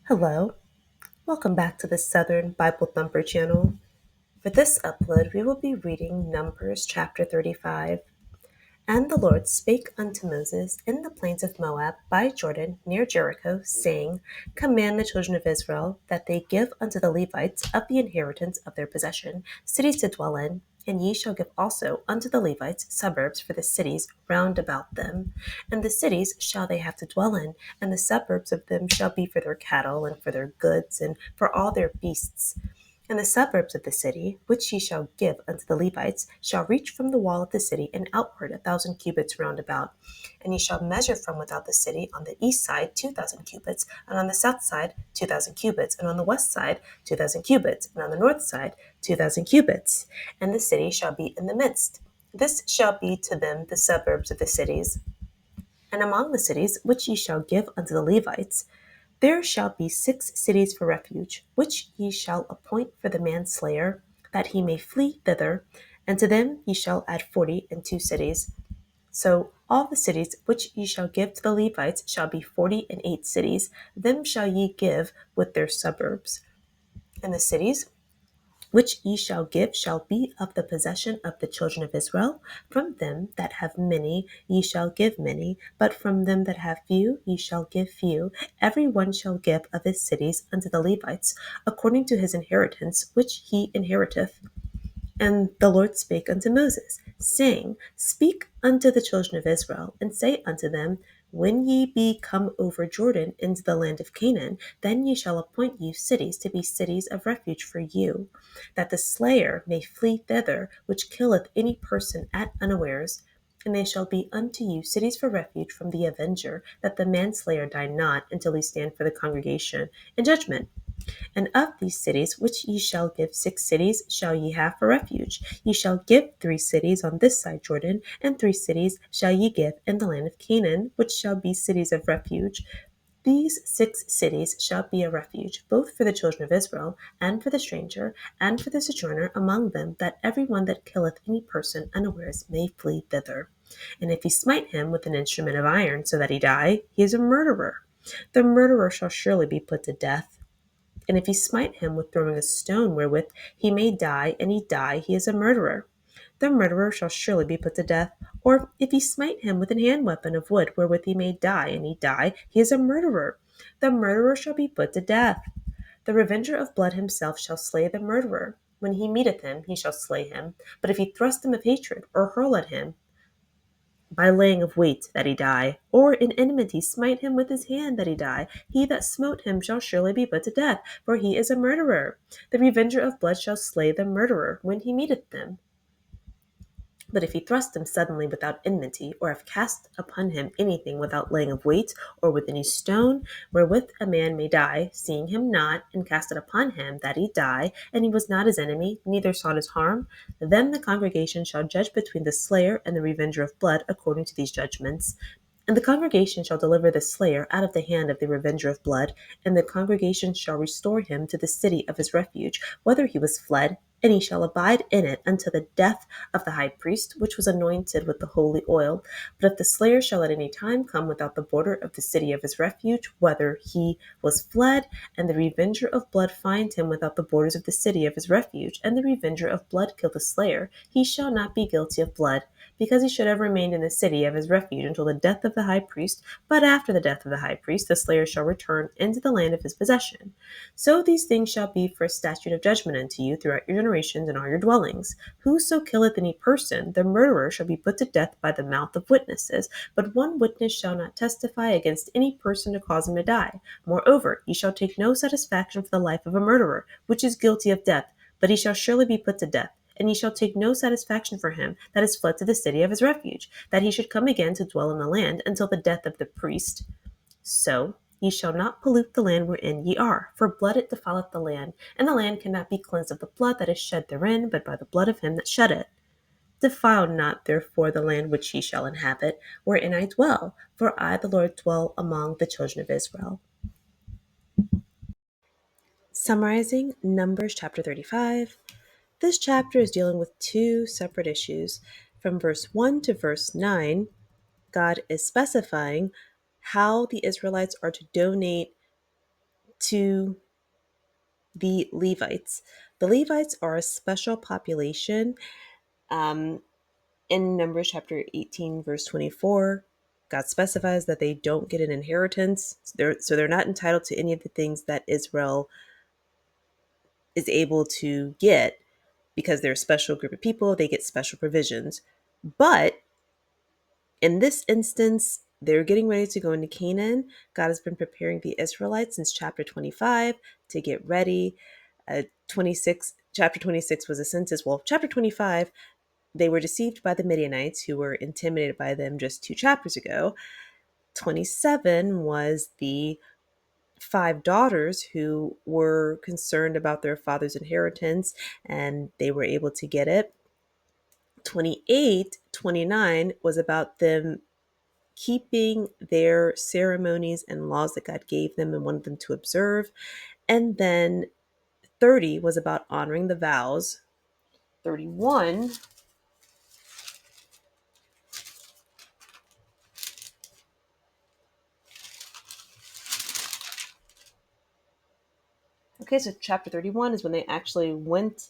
Hello, welcome back to the Southern Bible Thumper channel. For this upload, we will be reading Numbers chapter 35. And the Lord spake unto Moses in the plains of Moab by Jordan near Jericho, saying, Command the children of Israel that they give unto the Levites of the inheritance of their possession cities to dwell in, and ye shall give also unto the Levites suburbs for the cities round about them. And the cities shall they have to dwell in, and the suburbs of them shall be for their cattle, and for their goods, and for all their beasts. And the suburbs of the city, which ye shall give unto the Levites, shall reach from the wall of the city and outward 1,000 cubits round about. And ye shall measure from without the city on the east side 2,000 cubits, and on the south side 2,000 cubits, and on the west side 2,000 cubits, and on the north side 2,000 cubits. And the city shall be in the midst. This shall be to them the suburbs of the cities. And among the cities which ye shall give unto the Levites, there shall be 6 cities for refuge, which ye shall appoint for the manslayer, that he may flee thither, and to them ye shall add 40 and 2 cities. So all the cities which ye shall give to the Levites shall be 48 cities, them shall ye give with their suburbs. And the cities which ye shall give shall be of the possession of the children of Israel. From them that have many ye shall give many, but from them that have few ye shall give few. Every one shall give of his cities unto the Levites, according to his inheritance which he inheriteth. And the Lord spake unto Moses, saying, Speak unto the children of Israel, and say unto them, When ye be come over Jordan into the land of Canaan, then ye shall appoint you cities to be cities of refuge for you, that the slayer may flee thither, which killeth any person at unawares. And they shall be unto you cities for refuge from the avenger, that the manslayer die not until he stand for the congregation in judgment. And of these cities which ye shall give 6 cities shall ye have for refuge. Ye shall give 3 cities on this side Jordan, and 3 cities shall ye give in the land of Canaan, which shall be cities of refuge. These 6 cities shall be a refuge, both for the children of Israel, and for the stranger, and for the sojourner among them, that every one that killeth any person unawares may flee thither. And if he smite him with an instrument of iron, so that he die, he is a murderer. The murderer shall surely be put to death. And if he smite him with throwing a stone wherewith he may die, and he die, he is a murderer. The murderer shall surely be put to death. Or if he smite him with an hand weapon of wood wherewith he may die, and he die, he is a murderer. The murderer shall be put to death. The revenger of blood himself shall slay the murderer. When he meeteth him, he shall slay him. But if he thrust him of hatred, or hurl at him, by laying of weight that he die, or in enmity smite him with his hand that he die, he that smote him shall surely be put to death, for he is a murderer. The revenger of blood shall slay the murderer when he meeteth them. But if he thrust him suddenly without enmity, or have cast upon him anything without laying of weight, or with any stone, wherewith a man may die, seeing him not, and cast it upon him, that he die, and he was not his enemy, neither sought his harm, then the congregation shall judge between the slayer and the revenger of blood according to these judgments. And the congregation shall deliver the slayer out of the hand of the revenger of blood, and the congregation shall restore him to the city of his refuge, whether he was fled, and he shall abide in it until the death of the high priest, which was anointed with the holy oil. But if the slayer shall at any time come without the border of the city of his refuge, whether he was fled, and the revenger of blood find him without the borders of the city of his refuge, and the revenger of blood kill the slayer, he shall not be guilty of blood, because he should have remained in the city of his refuge until the death of the high priest. But after the death of the high priest, the slayer shall return into the land of his possession. So these things shall be for a statute of judgment unto you throughout your generations and all your dwellings. Whoso killeth any person, the murderer shall be put to death by the mouth of witnesses. But one witness shall not testify against any person to cause him to die. Moreover, ye shall take no satisfaction for the life of a murderer, which is guilty of death, but he shall surely be put to death. And ye shall take no satisfaction for him that is fled to the city of his refuge, that he should come again to dwell in the land until the death of the priest. So ye shall not pollute the land wherein ye are, for blood it defileth the land, and the land cannot be cleansed of the blood that is shed therein, but by the blood of him that shed it. Defile not therefore the land which ye shall inhabit, wherein I dwell, for I the Lord dwell among the children of Israel. Summarizing Numbers chapter 35. This chapter is dealing with 2 separate issues. From verse 1 to verse 9, God is specifying how the Israelites are to donate to the Levites. The Levites are a special population. Um, in Numbers chapter 18, verse 24, God specifies that they don't get an inheritance. So they're not entitled to any of the things that Israel is able to get because they're a special group of people. They get special provisions. But in this instance, they're getting ready to go into Canaan. God has been preparing the Israelites since chapter 25 to get ready. 26 chapter 26 was a census. Well, chapter 25, they were deceived by the Midianites who were intimidated by them just 2 chapters ago. 27 was the 5 daughters who were concerned about their father's inheritance and they were able to get it. 29 was about them keeping their ceremonies and laws that God gave them and wanted them to observe. And then 30 was about honoring the vows. 31 Okay, so chapter 31 is when they actually went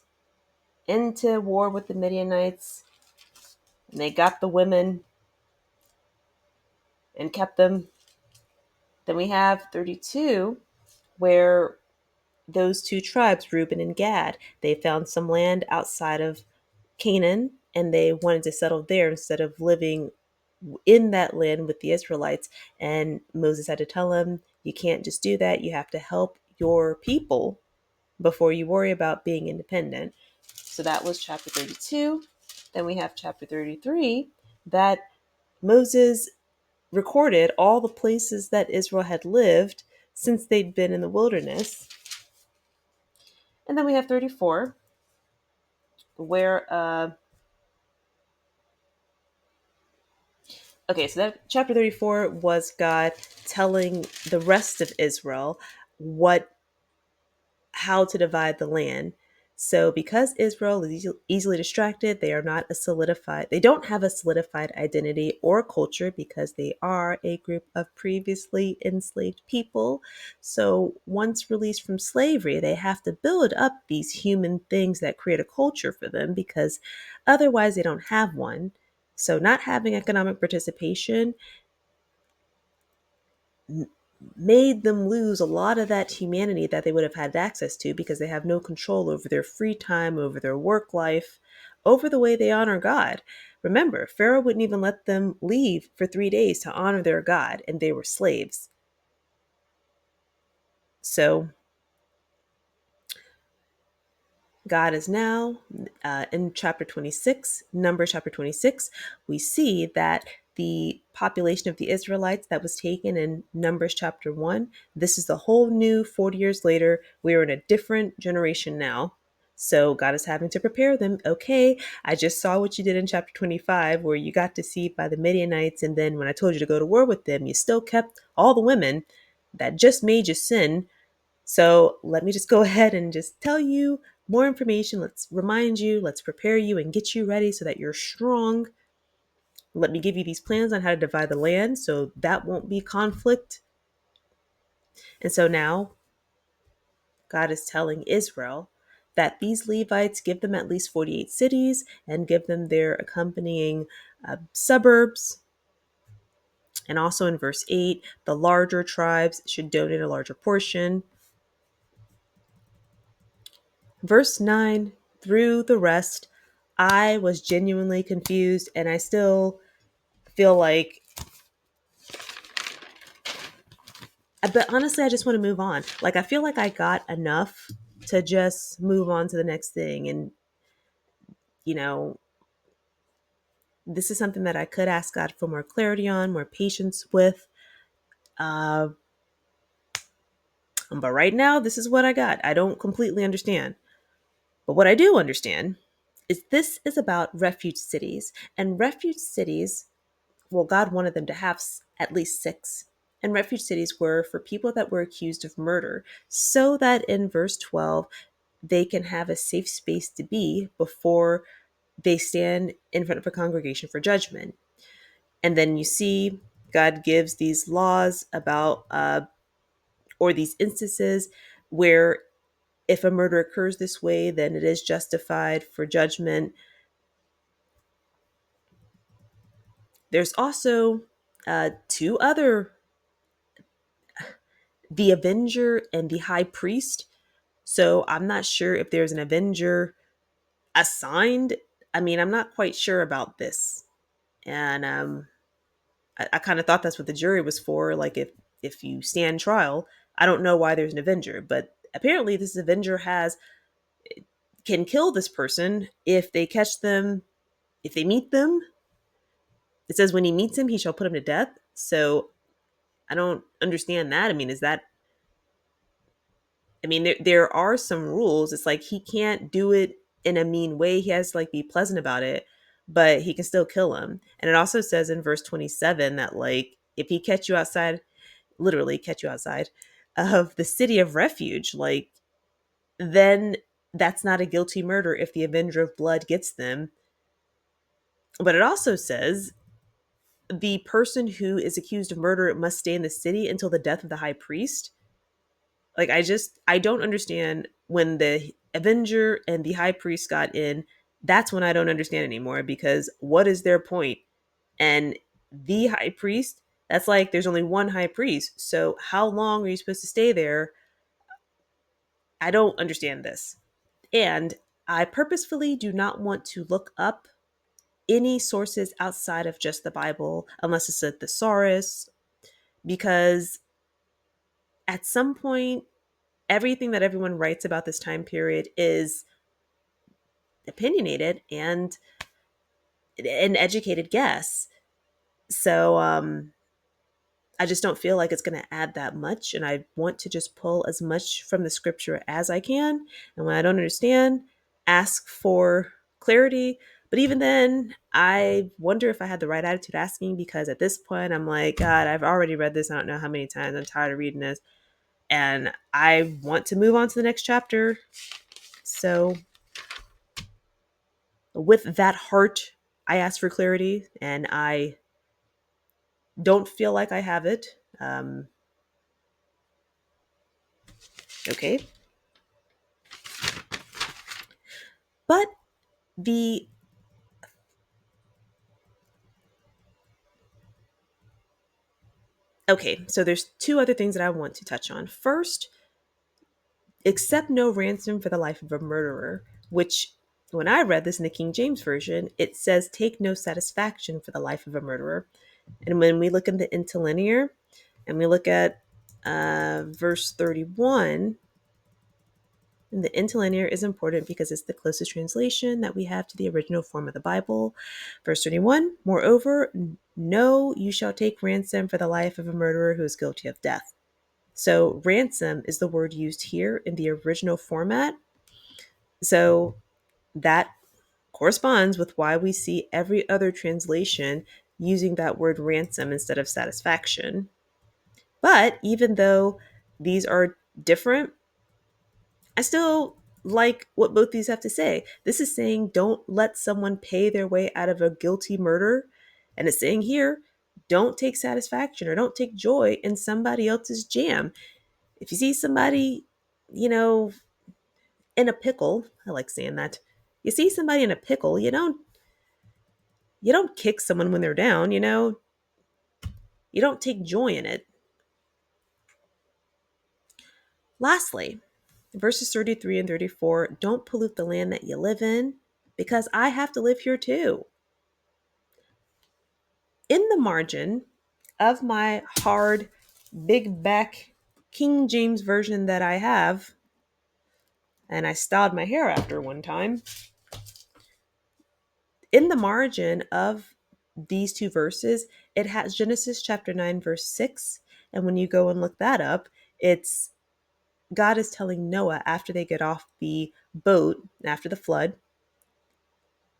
into war with the Midianites and they got the women and kept them. Then we have 32 where those 2 tribes, Reuben and Gad, they found some land outside of Canaan and they wanted to settle there instead of living in that land with the Israelites. And Moses had to tell them, you can't just do that. You have to help your people before you worry about being independent. So that was chapter 32. Then we have chapter 33 that Moses recorded all the places that Israel had lived since they'd been in the wilderness. And then we have 34 where so that chapter 34 was God telling the rest of Israel how to divide the land. So because Israel is easily distracted, they don't have a solidified identity or culture because they are a group of previously enslaved people. So once released from slavery, they have to build up these human things that create a culture for them because otherwise they don't have one. So not having economic participation made them lose a lot of that humanity that they would have had access to because they have no control over their free time, over their work life, over the way they honor God. Remember, Pharaoh wouldn't even let them leave for 3 days to honor their God, and they were slaves. So God is now in chapter 26, Numbers chapter 26, we see that the population of the Israelites that was taken in Numbers chapter 1, this is the whole new 40 years later. We are in a different generation now. So God is having to prepare them. Okay, I just saw what you did in chapter 25 where you got deceived by the Midianites. And then when I told you to go to war with them, you still kept all the women. That just made you sin. So let me just go ahead and just tell you more information. Let's remind you, let's prepare you and get you ready so that you're strong. Let me give you these plans on how to divide the land so that won't be conflict. And so now God is telling Israel that these Levites give them at least 48 cities and give them their accompanying suburbs. And also in verse 8, the larger tribes should donate a larger portion. Verse 9 through the rest, I was genuinely confused and I still feel like, but honestly, I just want to move on. Like, I feel like I got enough to just move on to the next thing. And, you know, this is something that I could ask God for more clarity on, more patience with. But right now, this is what I got. I don't completely understand. But what I do understand is this is about refuge cities. And refuge cities, well, God wanted them to have at least 6. And refuge cities were for people that were accused of murder, so that in verse 12, they can have a safe space to be before they stand in front of a congregation for judgment. And then you see God gives these laws about or these instances where if a murder occurs this way, then it is justified for judgment. There's also two other, the avenger and the high priest. So I'm not sure if there's an avenger assigned. I mean, I'm not quite sure about this. And I kind of thought that's what the jury was for. Like if you stand trial, I don't know why there's an avenger, but apparently this avenger can kill this person if they catch them, if they meet them. It says when he meets him, he shall put him to death. So I don't understand that. I mean, is that, I mean, there are some rules. It's like he can't do it in a mean way. He has to like be pleasant about it, but he can still kill him. And it also says in verse 27 that like if he catch you outside, literally catch you outside of the city of refuge, like then that's not a guilty murder if the avenger of blood gets them. But it also says the person who is accused of murder must stay in the city until the death of the high priest. Like I don't understand when the avenger and the high priest got in. That's when I don't understand anymore because what is their point? And the high priest, that's like there's only one high priest. So how long are you supposed to stay there? I don't understand this. And I purposefully do not want to look up any sources outside of just the Bible unless it's a thesaurus because at some point everything that everyone writes about this time period is opinionated and an educated guess. So I just don't feel like it's going to add that much. And I want to just pull as much from the scripture as I can. And when I don't understand, ask for clarity. But even then, I wonder if I had the right attitude asking because at this point, I'm like, God, I've already read this. I don't know how many times. I'm tired of reading this. And I want to move on to the next chapter. So with that heart, I ask for clarity and I don't feel like I have it. Okay. But the okay, so there's two other things that I want to touch on. First, accept no ransom for the life of a murderer, which when I read this in the King James Version, it says take no satisfaction for the life of a murderer. And when we look in the interlinear and we look at verse 31, and the interlinear is important because it's the closest translation that we have to the original form of the Bible. Verse 31, moreover, no, you shall take ransom for the life of a murderer who is guilty of death. So ransom is the word used here in the original format. So that corresponds with why we see every other translation using that word ransom instead of satisfaction. But even though these are different, I still like what both these have to say. This is saying don't let someone pay their way out of a guilty murder. And it's saying here, don't take satisfaction or don't take joy in somebody else's jam. If you see somebody, you know, in a pickle, I like saying that. You see somebody in a pickle, you don't kick someone when they're down, you don't take joy in it. Lastly, verses 33 and 34, don't pollute the land that you live in because I have to live here too. In the margin of my hard, big back King James version that I have, and I styled my hair after one time, in the margin of these two verses, it has Genesis chapter 9, verse 6. And when you go and look that up, it's God is telling Noah after they get off the boat, after the flood,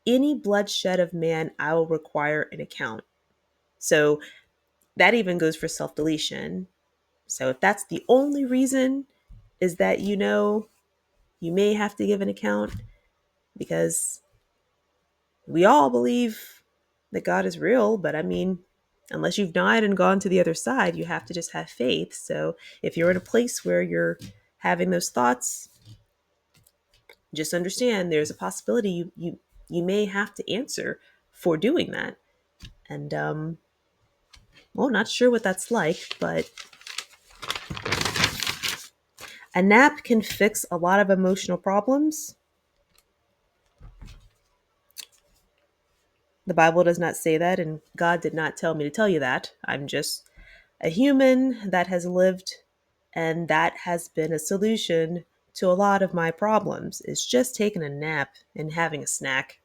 any bloodshed of man, I will require an account. So that even goes for self deletion. So if that's the only reason is that you may have to give an account because we all believe that God is real, but I mean, Unless you've died and gone to the other side, you have to just have faith. So if you're in a place where you're having those thoughts, just understand there's a possibility you may have to answer for doing that. And well, not sure what that's like, but a nap can fix a lot of emotional problems. The Bible does not say that, and God did not tell me to tell you that. I'm just a human that has lived, and that has been a solution to a lot of my problems, is just taking a nap and having a snack.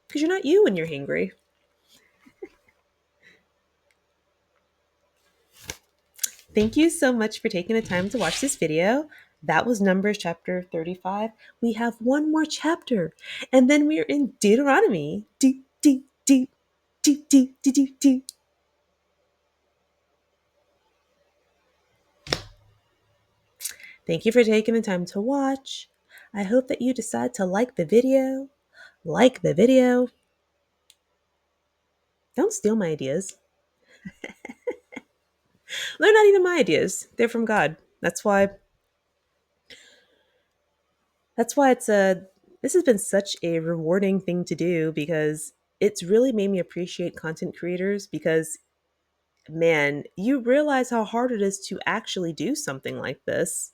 Because you're not you when you're hungry. Thank you so much for taking the time to watch this video. That was Numbers chapter 35. We have one more chapter, and then we're in Deuteronomy. Do, do, do, do, do, do, do, do. Thank you for taking the time to watch. I hope that you decide to like the video. Like the video. Don't steal my ideas. They're not even my ideas. They're from God. That's why this has been such a rewarding thing to do, because it's really made me appreciate content creators, because man, you realize how hard it is to actually do something like this.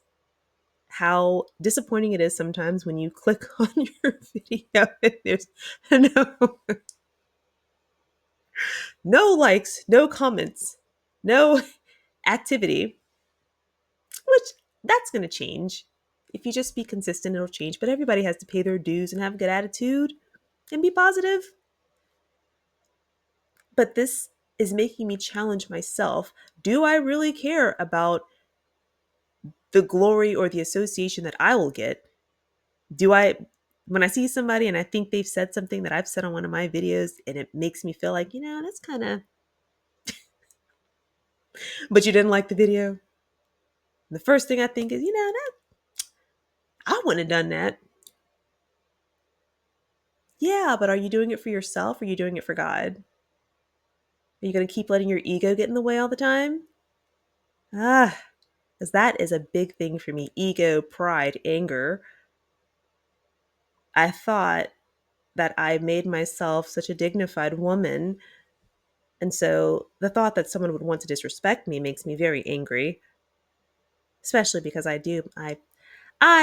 How disappointing it is sometimes when you click on your video and there's no no likes, no comments, no activity, which that's going to change. If you just be consistent, it'll change. But everybody has to pay their dues and have a good attitude and be positive. But this is making me challenge myself. Do I really care about the glory or the association that I will get? Do I, when I see somebody and I think they've said something that I've said on one of my videos and it makes me feel like, that's kind of, but you didn't like the video? The first thing I think is, I wouldn't have done that. Yeah, but are you doing it for yourself or are you doing it for God? Are you going to keep letting your ego get in the way all the time? Because that is a big thing for me. Ego, pride, anger. I thought that I made myself such a dignified woman. And so the thought that someone would want to disrespect me makes me very angry, especially because I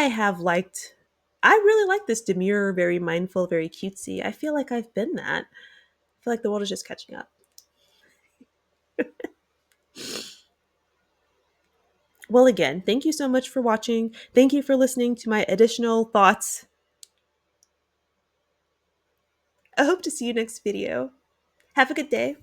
have liked, I really like this demure, very mindful, very cutesy. I feel like I've been that. I feel like the world is just catching up. Well, again, thank you so much for watching. Thank you for listening to my additional thoughts. I hope to see you next video. Have a good day.